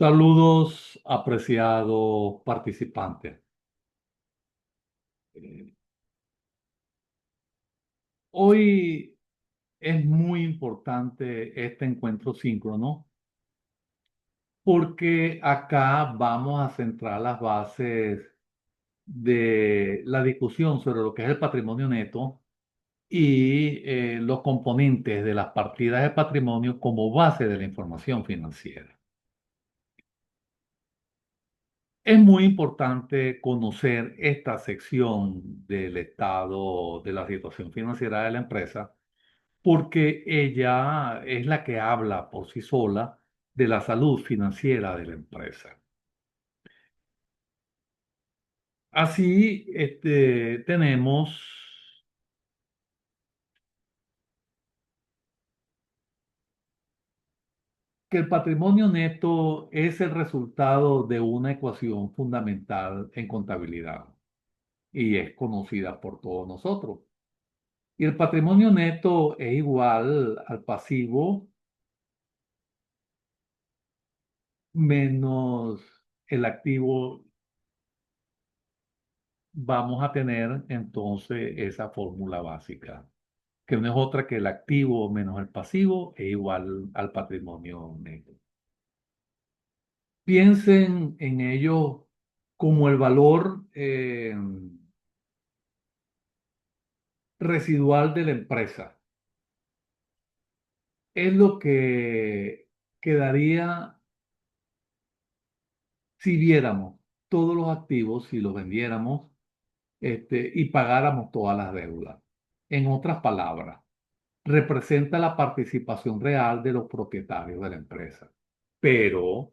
Saludos, apreciados participantes. Eh, Hoy es muy importante este encuentro síncrono porque acá vamos a centrar las bases de la discusión sobre lo que es el patrimonio neto y los componentes de las partidas de patrimonio como base de la información financiera. Es muy importante conocer esta sección del estado de la situación financiera de la empresa porque ella es la que habla por sí sola de la salud financiera de la empresa. Así, tenemos que el patrimonio neto es el resultado de una ecuación fundamental en contabilidad y es conocida por todos nosotros. Y el patrimonio neto es igual al pasivo menos el activo. Vamos a tener entonces esa fórmula básica, que no es otra que el activo menos el pasivo es igual al patrimonio neto. Piensen en ello como el valor residual de la empresa. Es lo que quedaría si viéramos todos los activos, si los vendiéramos, y pagáramos todas las deudas. En otras palabras, representa la participación real de los propietarios de la empresa. Pero,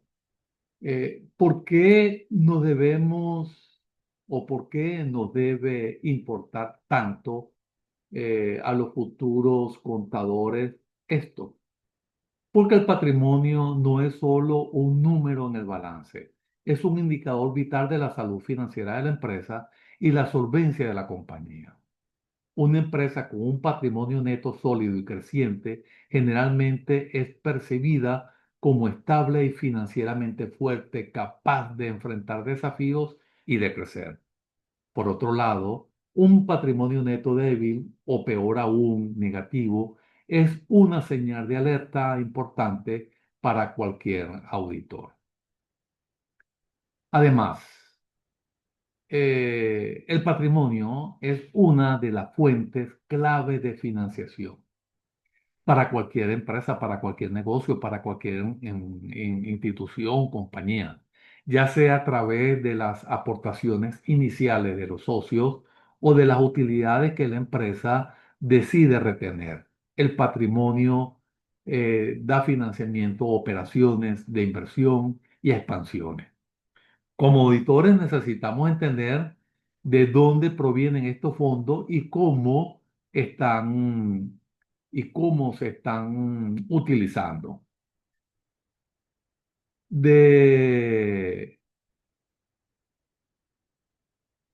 ¿por qué nos debemos o por qué nos debe importar tanto a los futuros contadores esto? Porque el patrimonio no es solo un número en el balance, es un indicador vital de la salud financiera de la empresa y la solvencia de la compañía. Una empresa con un patrimonio neto sólido y creciente generalmente es percibida como estable y financieramente fuerte, capaz de enfrentar desafíos y de crecer. Por otro lado, un patrimonio neto débil o peor aún negativo es una señal de alerta importante para cualquier auditor. Además, el patrimonio es una de las fuentes clave de financiación para cualquier empresa, para cualquier negocio, para cualquier institución, compañía, ya sea a través de las aportaciones iniciales de los socios o de las utilidades que la empresa decide retener. El patrimonio da financiamiento a operaciones de inversión y a expansiones. Como auditores necesitamos entender de dónde provienen estos fondos y cómo se están utilizando. De,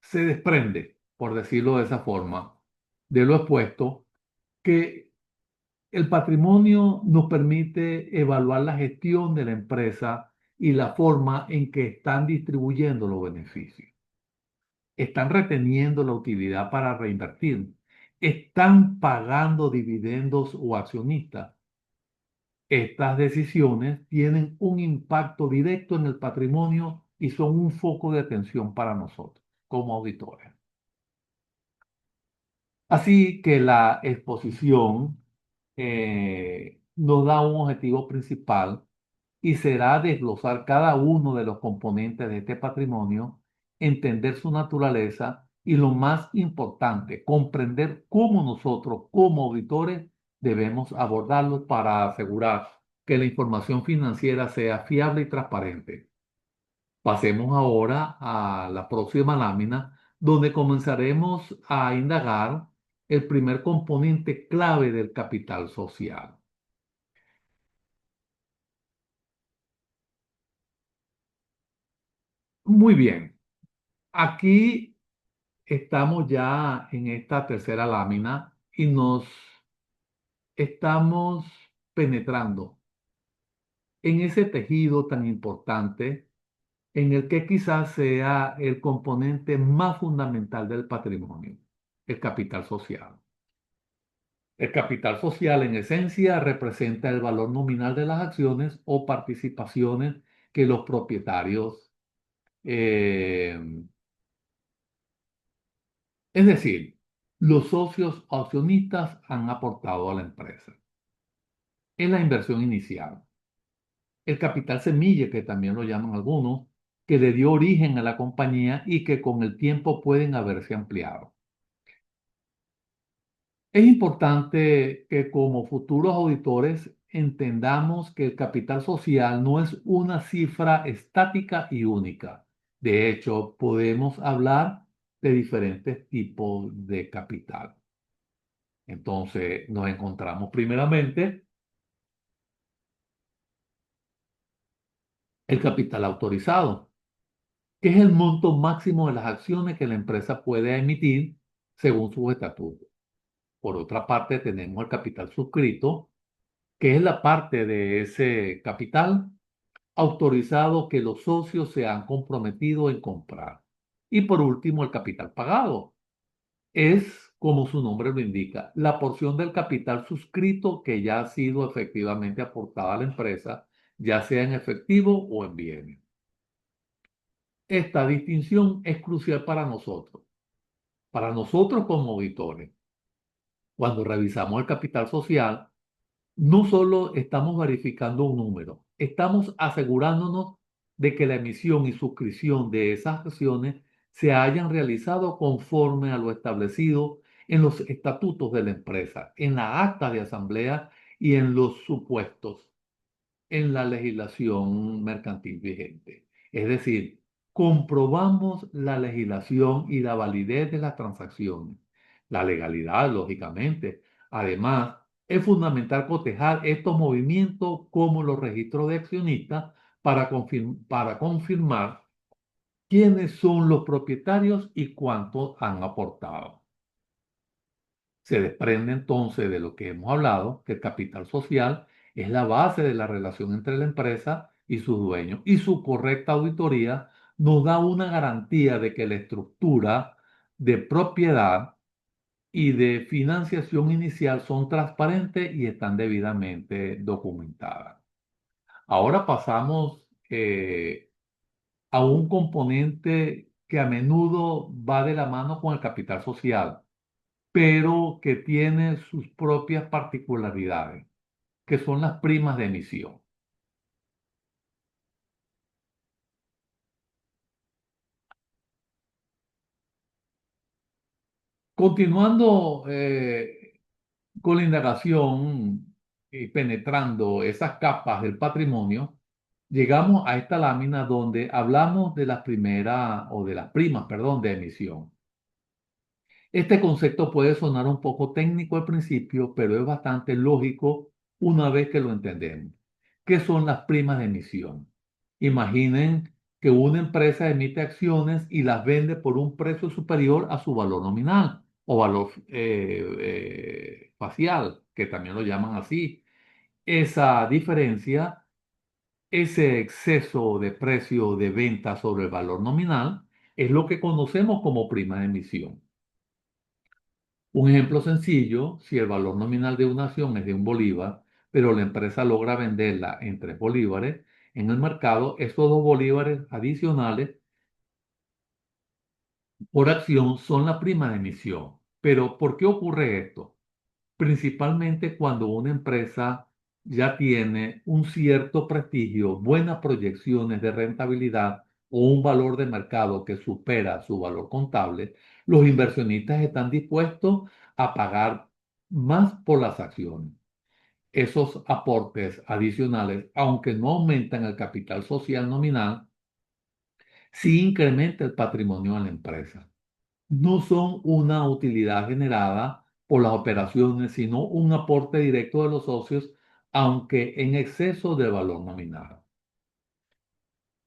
Se desprende, por decirlo de esa forma, de lo expuesto, que el patrimonio nos permite evaluar la gestión de la empresa y la forma en que están distribuyendo los beneficios. Están reteniendo la utilidad para reinvertir, están pagando dividendos o accionistas. Estas decisiones tienen un impacto directo en el patrimonio y son un foco de atención para nosotros como auditores. Así que la exposición nos da un objetivo principal y será desglosar cada uno de los componentes de este patrimonio, entender su naturaleza y lo más importante, comprender cómo nosotros como auditores debemos abordarlo para asegurar que la información financiera sea fiable y transparente. Pasemos ahora a la próxima lámina, donde comenzaremos a indagar el primer componente clave del capital social. Muy bien, aquí estamos ya en esta tercera lámina y nos estamos penetrando en ese tejido tan importante en el que quizás sea el componente más fundamental del patrimonio, el capital social. El capital social, en esencia, representa el valor nominal de las acciones o participaciones que los propietarios, eh, es decir, los socios accionistas han aportado a la empresa. Es la inversión inicial. El capital semilla, que también lo llaman algunos, que le dio origen a la compañía y que con el tiempo pueden haberse ampliado. Es importante que como futuros auditores entendamos que el capital social no es una cifra estática y única. De hecho, podemos hablar de diferentes tipos de capital. Entonces, nos encontramos primeramente el capital autorizado, que es el monto máximo de las acciones que la empresa puede emitir según sus estatutos. Por otra parte, tenemos el capital suscrito, que es la parte de ese capital autorizado que los socios se han comprometido en comprar. Y por último, el capital pagado. Es, como su nombre lo indica, la porción del capital suscrito que ya ha sido efectivamente aportada a la empresa, ya sea en efectivo o en bienes. Esta distinción es crucial para nosotros como auditores. Cuando revisamos el capital social, no solo estamos verificando un número, estamos asegurándonos de que la emisión y suscripción de esas acciones se hayan realizado conforme a lo establecido en los estatutos de la empresa, en la acta de asamblea y en los supuestos en la legislación mercantil vigente. Es decir, comprobamos la legislación y la validez de las transacciones, la legalidad, lógicamente. Además, es fundamental cotejar estos movimientos como los registros de accionistas para confirmar quiénes son los propietarios y cuánto han aportado. Se desprende entonces de lo que hemos hablado, que el capital social es la base de la relación entre la empresa y sus dueños, y su correcta auditoría nos da una garantía de que la estructura de propiedad y de financiación inicial son transparentes y están debidamente documentadas. Ahora pasamos a un componente que a menudo va de la mano con el capital social, pero que tiene sus propias particularidades, que son las primas de emisión. Continuando con la indagación y penetrando esas capas del patrimonio, llegamos a esta lámina donde hablamos de las primeras o de las primas, perdón, de emisión. Este concepto puede sonar un poco técnico al principio, pero es bastante lógico una vez que lo entendemos. ¿Qué son las primas de emisión? Imaginen que una empresa emite acciones y las vende por un precio superior a su valor nominal o valor facial, que también lo llaman así. Esa diferencia, ese exceso de precio de venta sobre el valor nominal, es lo que conocemos como prima de emisión. Un ejemplo sencillo, si el valor nominal de una acción es de un bolívar, pero la empresa logra venderla en 3 bolívares, en el mercado estos 2 bolívares adicionales por acción son la prima de emisión. Pero ¿por qué ocurre esto? Principalmente cuando una empresa ya tiene un cierto prestigio, buenas proyecciones de rentabilidad o un valor de mercado que supera su valor contable, los inversionistas están dispuestos a pagar más por las acciones. Esos aportes adicionales, aunque no aumentan el capital social nominal, sí incrementa el patrimonio de la empresa. No son una utilidad generada por las operaciones, sino un aporte directo de los socios, aunque en exceso del valor nominal.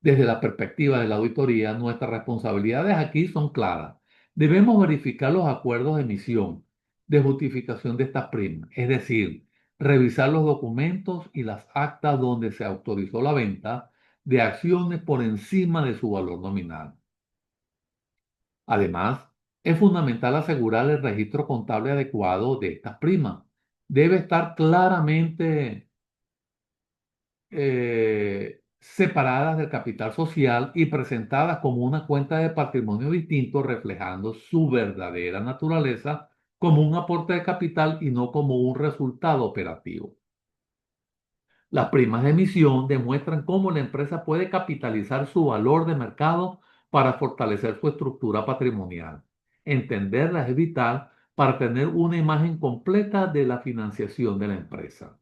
Desde la perspectiva de la auditoría, nuestras responsabilidades aquí son claras. Debemos verificar los acuerdos de emisión, de justificación de estas primas, es decir, revisar los documentos y las actas donde se autorizó la venta de acciones por encima de su valor nominal. Además, es fundamental asegurar el registro contable adecuado de estas primas. Debe estar claramente separadas del capital social y presentadas como una cuenta de patrimonio distinto, reflejando su verdadera naturaleza como un aporte de capital y no como un resultado operativo. Las primas de emisión demuestran cómo la empresa puede capitalizar su valor de mercado para fortalecer su estructura patrimonial. Entenderlas es vital para tener una imagen completa de la financiación de la empresa.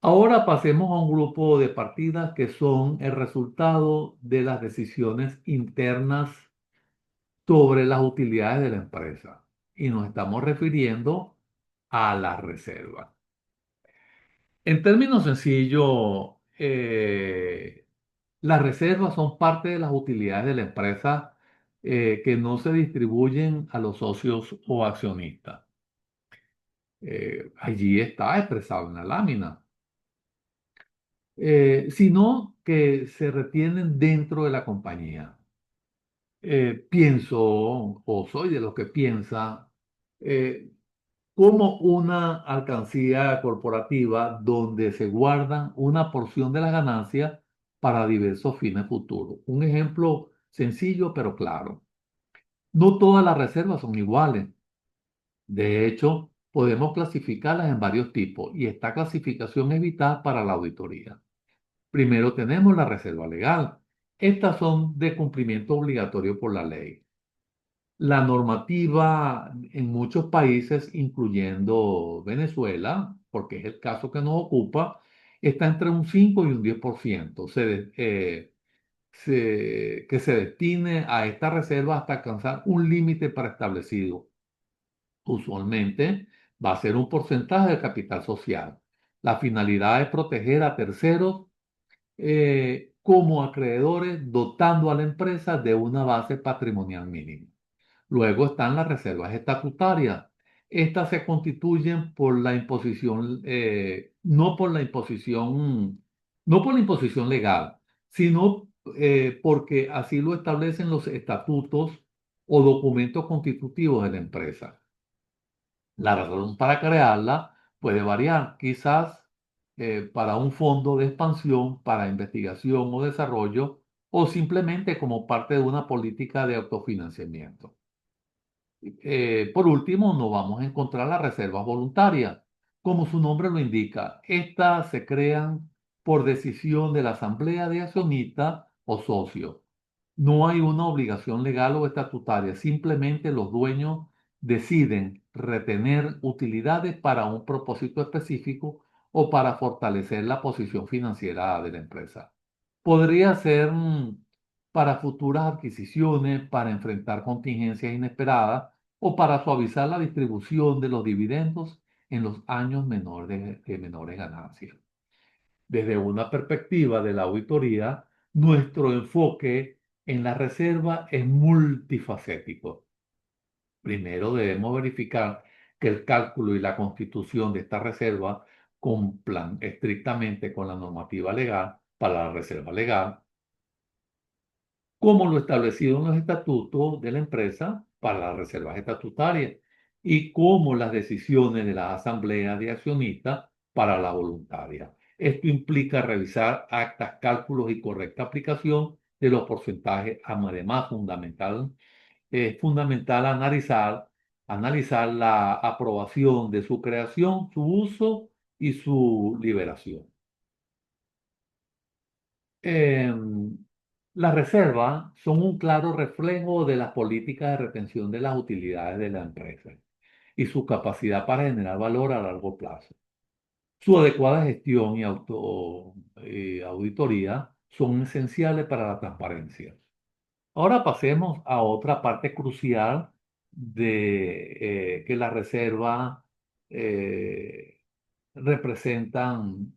Ahora pasemos a un grupo de partidas que son el resultado de las decisiones internas sobre las utilidades de la empresa. Y nos estamos refiriendo a la reserva. En términos sencillos, las reservas son parte de las utilidades de la empresa que no se distribuyen a los socios o accionistas. Allí está expresado en la lámina. Sino que se retienen dentro de la compañía. Pienso, o soy de los que piensa, eh, como una alcancía corporativa donde se guardan una porción de las ganancias para diversos fines futuros. Un ejemplo sencillo pero claro. No todas las reservas son iguales. De hecho, podemos clasificarlas en varios tipos y esta clasificación es vital para la auditoría. Primero tenemos la reserva legal. Estas son de cumplimiento obligatorio por la ley. La normativa en muchos países, incluyendo Venezuela, porque es el caso que nos ocupa, está entre un 5 y un 10%. Que se destine a esta reserva hasta alcanzar un límite preestablecido. Usualmente va a ser un porcentaje del capital social. La finalidad es proteger a terceros como acreedores, dotando a la empresa de una base patrimonial mínima. Luego están las reservas estatutarias. Estas se constituyen por la imposición, no por la imposición legal, sino porque así lo establecen los estatutos o documentos constitutivos de la empresa. La razón para crearla puede variar, quizás para un fondo de expansión, para investigación o desarrollo, o simplemente como parte de una política de autofinanciamiento. Por último, nos vamos a encontrar las reservas voluntarias. Como su nombre lo indica, estas se crean por decisión de la asamblea de accionistas o socios. No hay una obligación legal o estatutaria, simplemente los dueños deciden retener utilidades para un propósito específico o para fortalecer la posición financiera de la empresa. Podría ser para futuras adquisiciones, para enfrentar contingencias inesperadas o para suavizar la distribución de los dividendos en los años de menores ganancias. Desde una perspectiva de la auditoría, nuestro enfoque en la reserva es multifacético. Primero debemos verificar que el cálculo y la constitución de esta reserva cumplan estrictamente con la normativa legal para la reserva legal, como lo establecido en los estatutos de la empresa para las reservas estatutarias y como las decisiones de la asamblea de accionistas para la voluntaria. Esto implica revisar actas, cálculos y correcta aplicación de los porcentajes. Además, es fundamental analizar la aprobación de su creación, su uso y su liberación. Em, las reservas son un claro reflejo de las políticas de retención de las utilidades de la empresa y su capacidad para generar valor a largo plazo. Su adecuada gestión y auditoría son esenciales para la transparencia. Ahora pasemos a otra parte crucial de que las reservas eh, representan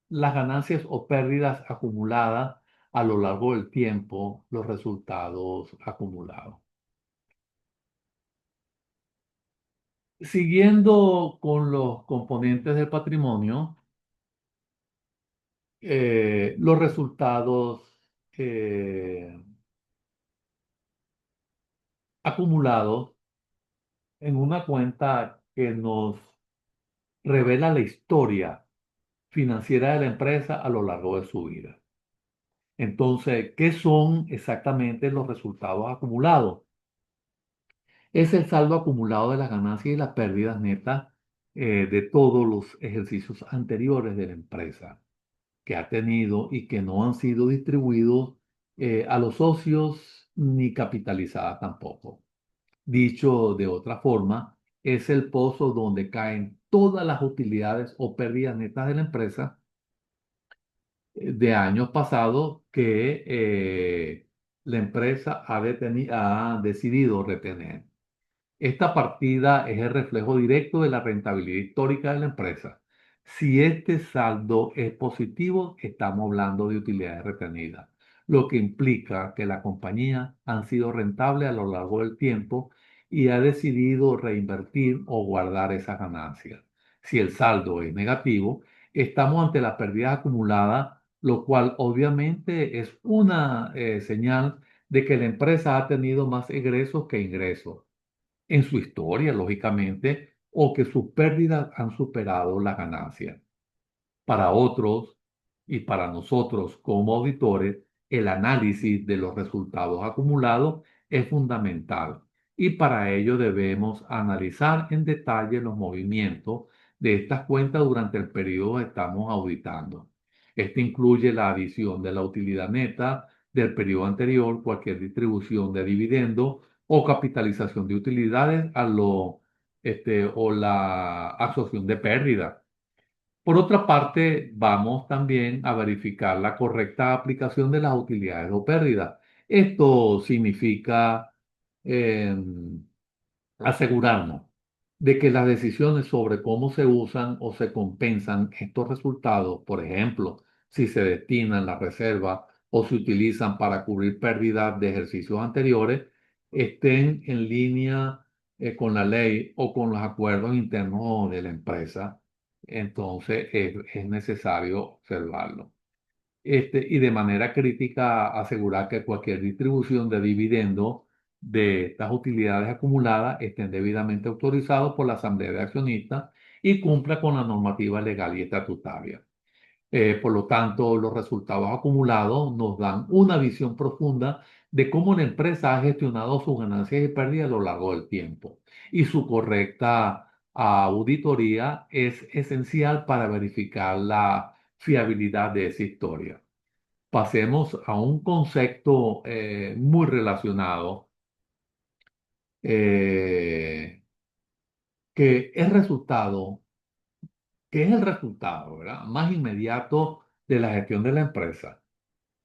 las ganancias o pérdidas acumuladas a lo largo del tiempo, los resultados acumulados. Siguiendo con los componentes del patrimonio, los resultados eh, acumulados en una cuenta que nos revela la historia financiera de la empresa a lo largo de su vida. Entonces, ¿qué son exactamente los resultados acumulados? Es el saldo acumulado de las ganancias y las pérdidas netas de todos los ejercicios anteriores de la empresa que ha tenido y que no han sido distribuidos a los socios ni capitalizadas tampoco. Dicho de otra forma, es el pozo donde caen todas las utilidades o pérdidas netas de la empresa de años pasados que la empresa ha decidido retener. Esta partida es el reflejo directo de la rentabilidad histórica de la empresa. Si este saldo es positivo, estamos hablando de utilidades retenidas, lo que implica que la compañía ha sido rentable a lo largo del tiempo y ha decidido reinvertir o guardar esas ganancias. Si el saldo es negativo, estamos ante las pérdidas acumuladas, lo cual obviamente es una señal de que la empresa ha tenido más egresos que ingresos en su historia, lógicamente, o que sus pérdidas han superado las ganancias. Para otros y para nosotros como auditores, el análisis de los resultados acumulados es fundamental y para ello debemos analizar en detalle los movimientos de estas cuentas durante el periodo que estamos auditando. Este incluye la adición de la utilidad neta del periodo anterior, cualquier distribución de dividendos o capitalización de utilidades o la absorción de pérdidas. Por otra parte, vamos también a verificar la correcta aplicación de las utilidades o pérdidas. Esto significa eh, asegurarnos de que las decisiones sobre cómo se usan o se compensan estos resultados, por ejemplo, si se destinan la reserva o se utilizan para cubrir pérdidas de ejercicios anteriores, estén en línea con la ley o con los acuerdos internos de la empresa. Entonces es necesario observarlo y de manera crítica asegurar que cualquier distribución de dividendos de estas utilidades acumuladas estén debidamente autorizados por la Asamblea de Accionistas y cumpla con la normativa legal y estatutaria. Por lo tanto, los resultados acumulados nos dan una visión profunda de cómo la empresa ha gestionado sus ganancias y pérdidas a lo largo del tiempo. Y su correcta auditoría es esencial para verificar la fiabilidad de esa historia. Pasemos a un concepto muy relacionado, eh, que es resultado, que es el resultado, ¿verdad? Más inmediato de la gestión de la empresa.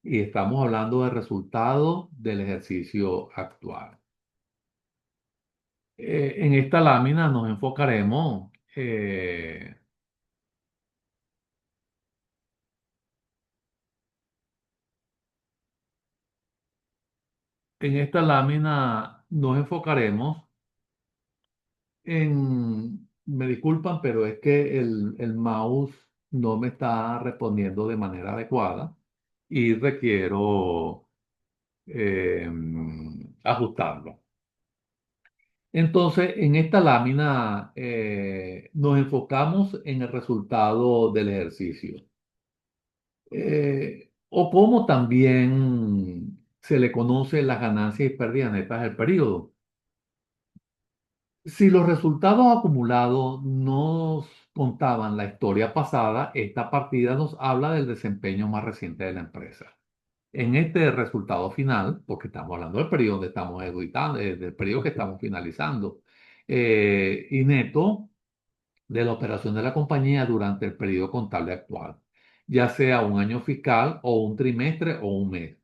Y estamos hablando del resultado del ejercicio actual. En esta lámina nos enfocaremos en esta lámina nos enfocaremos me disculpan, pero es que el mouse no me está respondiendo de manera adecuada y requiero ajustarlo. Entonces, en esta lámina nos enfocamos en el resultado del ejercicio, o como también se le conoce las ganancias y pérdidas netas del periodo. Si los resultados acumulados nos contaban la historia pasada, esta partida nos habla del desempeño más reciente de la empresa. En este resultado final, porque estamos hablando del periodo donde estamos auditando, del periodo que estamos finalizando, y neto de la operación de la compañía durante el periodo contable actual, ya sea un año fiscal o un trimestre o un mes.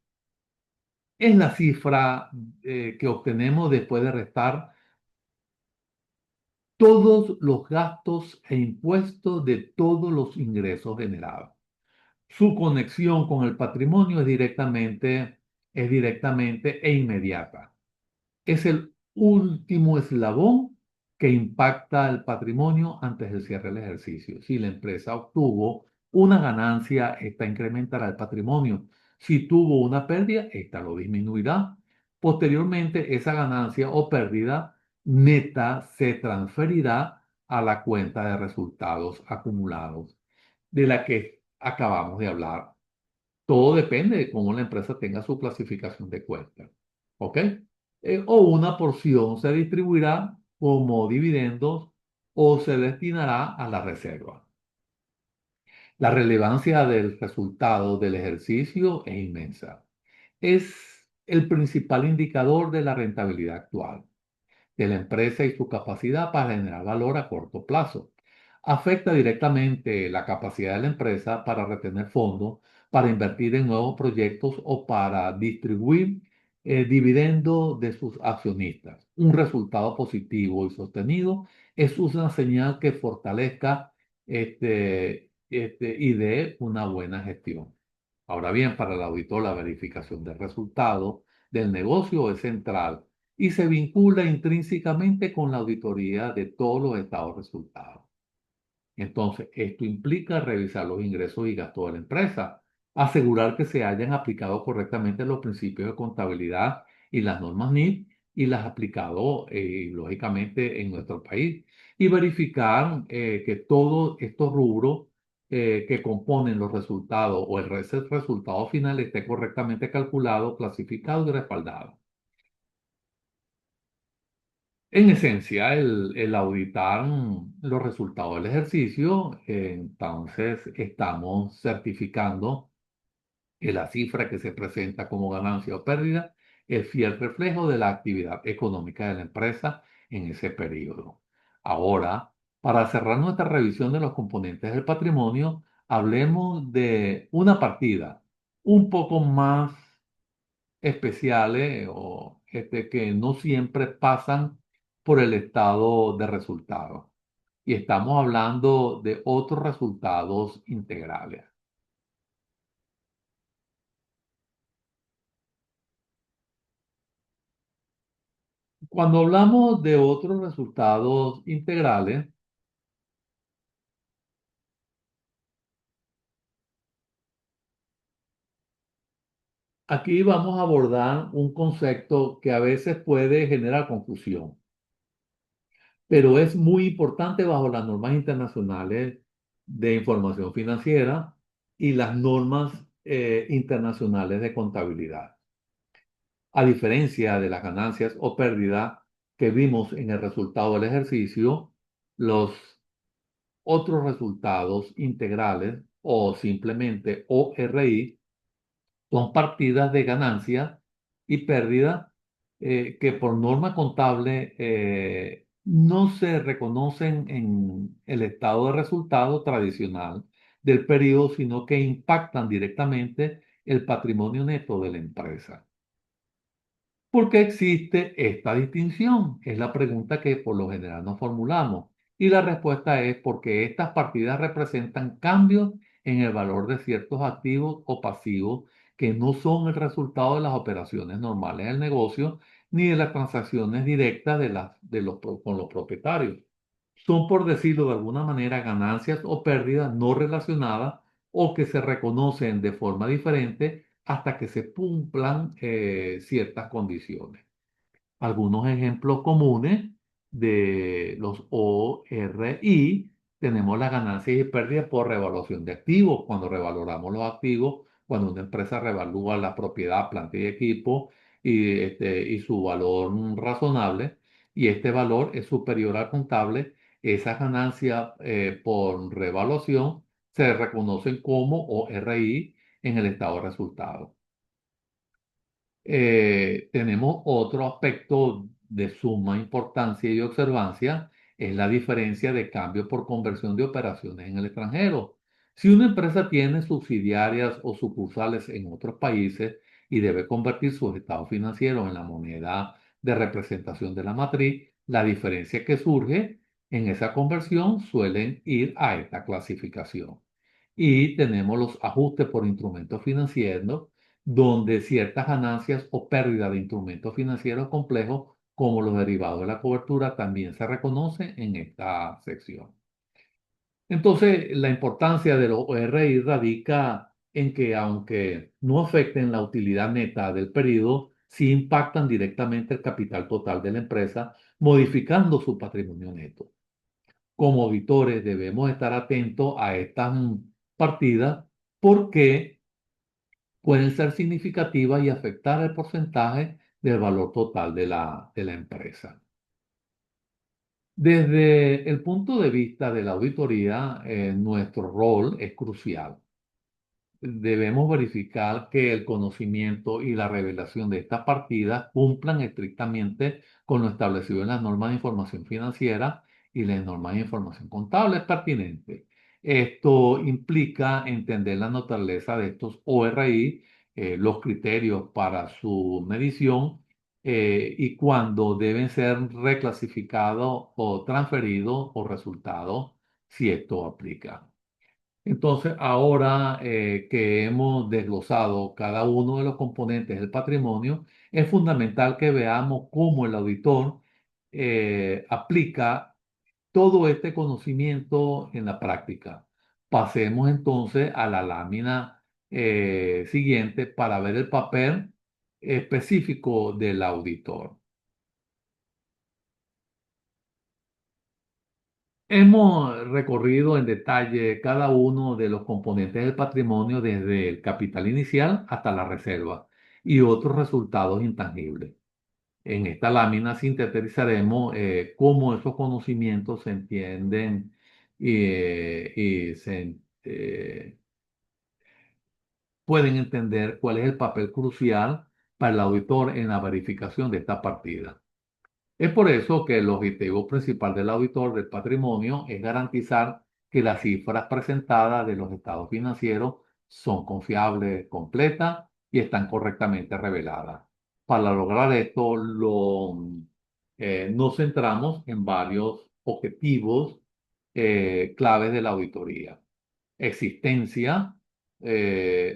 Es la cifra que obtenemos después de restar todos los gastos e impuestos de todos los ingresos generados. Su conexión con el patrimonio es directamente e inmediata. Es el último eslabón que impacta el patrimonio antes del cierre del ejercicio. Si la empresa obtuvo una ganancia, esta incrementará el patrimonio. Si tuvo una pérdida, esta lo disminuirá. Posteriormente, esa ganancia o pérdida neta se transferirá a la cuenta de resultados acumulados de la que acabamos de hablar. Todo depende de cómo la empresa tenga su clasificación de cuentas. ¿Ok? O una porción se distribuirá como dividendos o se destinará a la reserva. La relevancia del resultado del ejercicio es inmensa. Es el principal indicador de la rentabilidad actual de la empresa y su capacidad para generar valor a corto plazo. Afecta directamente la capacidad de la empresa para retener fondos, para invertir en nuevos proyectos o para distribuir dividendos de sus accionistas. Un resultado positivo y sostenido es una señal que fortalezca y dé una buena gestión. Ahora bien, para el auditor, la verificación del resultado del negocio es central y se vincula intrínsecamente con la auditoría de todos los estados resultados. Entonces, esto implica revisar los ingresos y gastos de la empresa, asegurar que se hayan aplicado correctamente los principios de contabilidad y las normas NIF y las aplicado lógicamente en nuestro país y verificar que todos estos rubros que componen los resultados o ese resultado final esté correctamente calculado, clasificado y respaldado. En esencia, el auditar los resultados del ejercicio, entonces estamos certificando que la cifra que se presenta como ganancia o pérdida es fiel reflejo de la actividad económica de la empresa en ese periodo. Ahora, para cerrar nuestra revisión de los componentes del patrimonio, hablemos de una partida un poco más especiales o que no siempre pasan por el estado de resultados. Y estamos hablando de otros resultados integrales. Cuando hablamos de otros resultados integrales, aquí vamos a abordar un concepto que a veces puede generar confusión, pero es muy importante bajo las normas internacionales de información financiera y las normas internacionales de contabilidad. A diferencia de las ganancias o pérdidas que vimos en el resultado del ejercicio, los otros resultados integrales o simplemente ORI son partidas de ganancias y pérdidas que por norma contable no se reconocen en el estado de resultado tradicional del periodo, sino que impactan directamente el patrimonio neto de la empresa. ¿Por qué existe esta distinción? Es la pregunta que por lo general nos formulamos. Y la respuesta es porque estas partidas representan cambios en el valor de ciertos activos o pasivos que no son el resultado de las operaciones normales del negocio ni de las transacciones directas con los propietarios. Son, por decirlo de alguna manera, ganancias o pérdidas no relacionadas o que se reconocen de forma diferente hasta que se cumplan ciertas condiciones. Algunos ejemplos comunes de los ORI, tenemos las ganancias y pérdidas por revaluación de activos. Cuando revaloramos los activos, cuando una empresa revalúa la propiedad, planta y equipo y su valor razonable, y este valor es superior al contable, esas ganancias por revaluación se reconocen como ORI en el estado de resultados. Tenemos otro aspecto de suma importancia y observancia, es la diferencia de cambio por conversión de operaciones en el extranjero. Si una empresa tiene subsidiarias o sucursales en otros países y debe convertir sus estados financieros en la moneda de representación de la matriz, la diferencia que surge en esa conversión suelen ir a esta clasificación. Y tenemos los ajustes por instrumentos financieros donde ciertas ganancias o pérdidas de instrumentos financieros complejos como los derivados de la cobertura, también se reconoce en esta sección. Entonces, la importancia de los ORI radica en que, aunque no afecten la utilidad neta del periodo, sí impactan directamente el capital total de la empresa, modificando su patrimonio neto. Como auditores debemos estar atentos a estas partidas porque pueden ser significativas y afectar el porcentaje del valor total de la empresa. Desde el punto de vista de la auditoría, nuestro rol es crucial. Debemos verificar que el conocimiento y la revelación de estas partidas cumplan estrictamente con lo establecido en las normas de información financiera y las normas de información contable pertinentes. Esto implica entender la naturaleza de estos ORI, los criterios para su medición y cuándo deben ser reclasificados o transferidos o resultados si esto aplica. Entonces, ahora que hemos desglosado cada uno de los componentes del patrimonio, es fundamental que veamos cómo el auditor aplica todo este conocimiento en la práctica. Pasemos entonces a la lámina siguiente para ver el papel específico del auditor. Hemos recorrido en detalle cada uno de los componentes del patrimonio desde el capital inicial hasta la reserva y otros resultados intangibles. En esta lámina sintetizaremos cómo esos conocimientos se entienden y pueden entender cuál es el papel crucial para el auditor en la verificación de esta partida. Es por eso que el objetivo principal del auditor del patrimonio es garantizar que las cifras presentadas de los estados financieros son confiables, completas y están correctamente reveladas. Para lograr esto, nos centramos en varios objetivos claves de la auditoría. Existencia,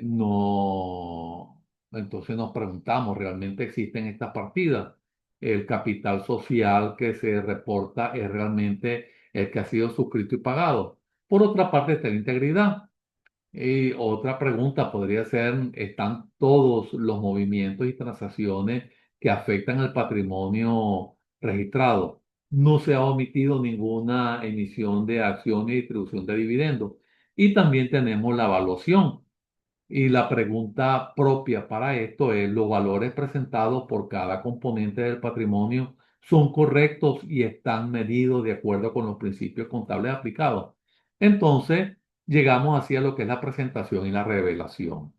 no, entonces nos preguntamos, ¿realmente existen estas partidas? El capital social que se reporta es realmente el que ha sido suscrito y pagado. Por otra parte está la integridad. Y otra pregunta podría ser, ¿están todos los movimientos y transacciones que afectan el patrimonio registrado? No se ha omitido ninguna emisión de acciones y distribución de dividendos. Y también tenemos la evaluación. Y la pregunta propia para esto es, ¿los valores presentados por cada componente del patrimonio son correctos y están medidos de acuerdo con los principios contables aplicados? Entonces, llegamos hacia lo que es la presentación y la revelación.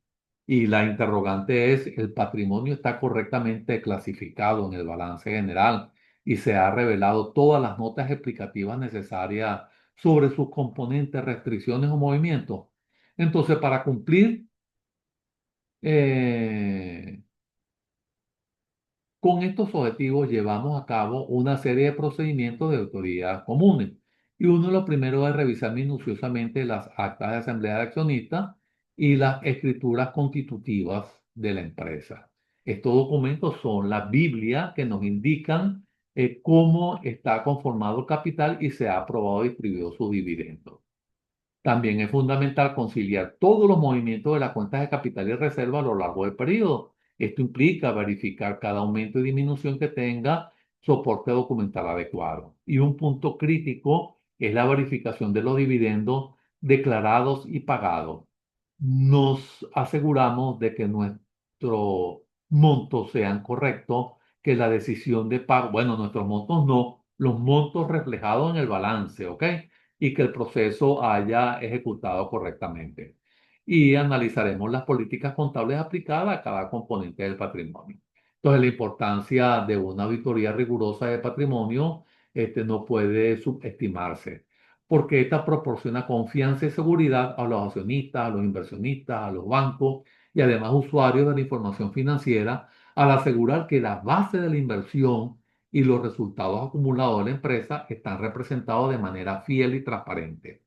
Y la interrogante es, ¿el patrimonio está correctamente clasificado en el balance general y se ha revelado todas las notas explicativas necesarias sobre sus componentes, restricciones o movimientos? Entonces, para cumplir eh, con estos objetivos llevamos a cabo una serie de procedimientos de autoridad comunes. Y uno de los primeros es revisar minuciosamente las actas de asamblea de accionistas y las escrituras constitutivas de la empresa. Estos documentos son la Biblia que nos indican cómo está conformado el capital y se ha aprobado y distribuido sus dividendos. También es fundamental conciliar todos los movimientos de las cuentas de capital y reserva a lo largo del periodo. Esto implica verificar cada aumento y disminución que tenga soporte documental adecuado. Y un punto crítico es la verificación de los dividendos declarados y pagados. Nos aseguramos de que nuestros montos sean correctos, que la decisión de pago, bueno, nuestros montos no, los montos reflejados en el balance, ¿ok? Y que el proceso haya ejecutado correctamente. Y analizaremos las políticas contables aplicadas a cada componente del patrimonio. Entonces, la importancia de una auditoría rigurosa de patrimonio no puede subestimarse, porque esta proporciona confianza y seguridad a los accionistas, a los inversionistas, a los bancos y además usuarios de la información financiera al asegurar que la base de la inversión y los resultados acumulados de la empresa están representados de manera fiel y transparente.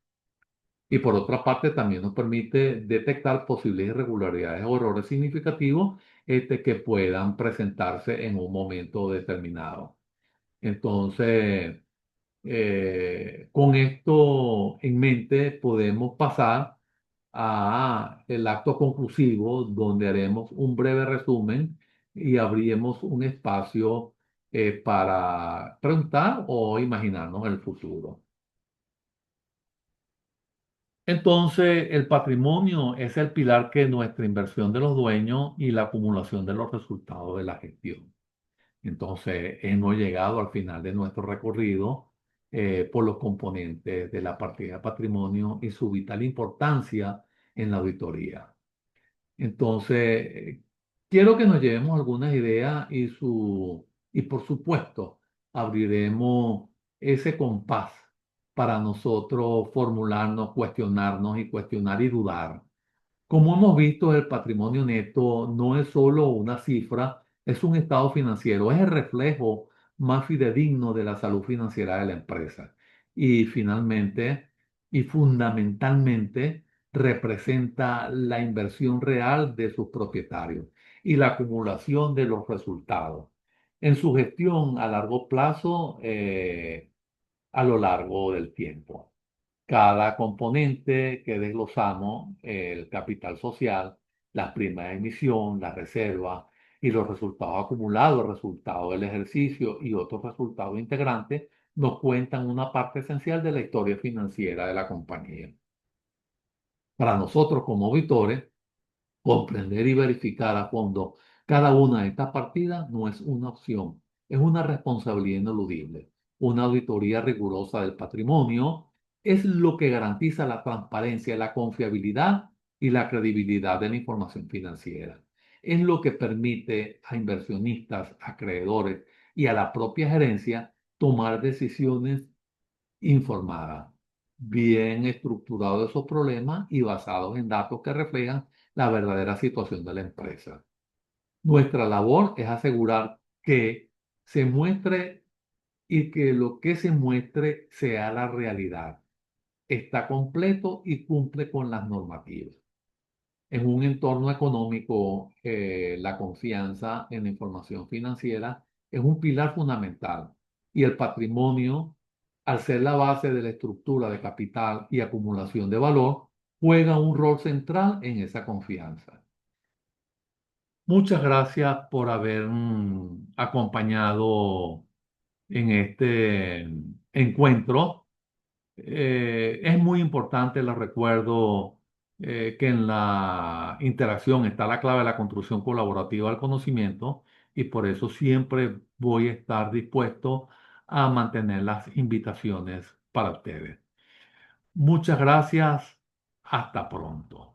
Y por otra parte, también nos permite detectar posibles irregularidades o errores significativos que puedan presentarse en un momento determinado. Entonces, con esto en mente podemos pasar a el acto conclusivo donde haremos un breve resumen y abriremos un espacio para preguntar o imaginarnos el futuro. Entonces, el patrimonio es el pilar que nuestra inversión de los dueños y la acumulación de los resultados de la gestión. Entonces, hemos llegado al final de nuestro recorrido por los componentes de la partida de patrimonio y su vital importancia en la auditoría. Entonces, quiero que nos llevemos algunas ideas y por supuesto, abriremos ese compás para nosotros formularnos, cuestionarnos y cuestionar y dudar. Como hemos visto, el patrimonio neto no es solo una cifra, es un estado financiero, es el reflejo más fidedigno de la salud financiera de la empresa. Y finalmente, y fundamentalmente, representa la inversión real de sus propietarios y la acumulación de los resultados en su gestión a largo plazo, a lo largo del tiempo. Cada componente que desglosamos, el capital social, las primas de emisión, la reserva y los resultados acumulados, el resultado del ejercicio y otros resultados integrantes, nos cuentan una parte esencial de la historia financiera de la compañía. Para nosotros como auditores, comprender y verificar a fondo cada una de estas partidas no es una opción, es una responsabilidad ineludible. Una auditoría rigurosa del patrimonio es lo que garantiza la transparencia, la confiabilidad y la credibilidad de la información financiera. Es lo que permite a inversionistas, acreedores y a la propia gerencia tomar decisiones informada, bien estructurados esos problemas y basados en datos que reflejan la verdadera situación de la empresa. Nuestra labor es asegurar que se muestre y que lo que se muestre sea la realidad, está completo y cumple con las normativas. En un entorno económico, la confianza en la información financiera es un pilar fundamental y el patrimonio, al ser la base de la estructura de capital y acumulación de valor, juega un rol central en esa confianza. Muchas gracias por haber acompañado en este encuentro. Es muy importante, les recuerdo, que en la interacción está la clave de la construcción colaborativa del conocimiento y por eso siempre voy a estar dispuesto a mantener las invitaciones para ustedes. Muchas gracias. Hasta pronto.